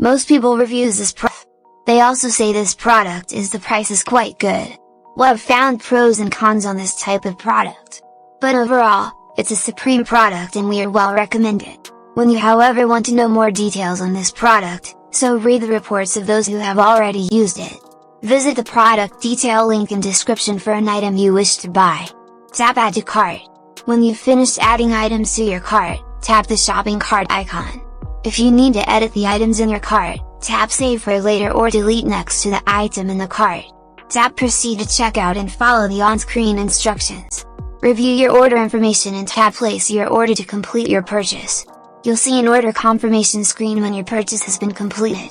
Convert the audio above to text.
Most people reviews this product. They also say this product is the price is quite good. Well, I've found pros and cons on this type of product. But overall, it's a supreme product and we are well recommend it. When you however want to know more details on this product, so read the reports of those who have already used it. Visit the product detail link in description for an item you wish to buy. Tap add to cart. When you've finished adding items to your cart, tap the shopping cart icon. If you need to edit the items in your cart, tap save for later or delete next to the item in the cart. Tap proceed to checkout and follow the on-screen instructions. Review your order information and tap place your order to complete your purchase. You'll see an order confirmation screen when your purchase has been completed.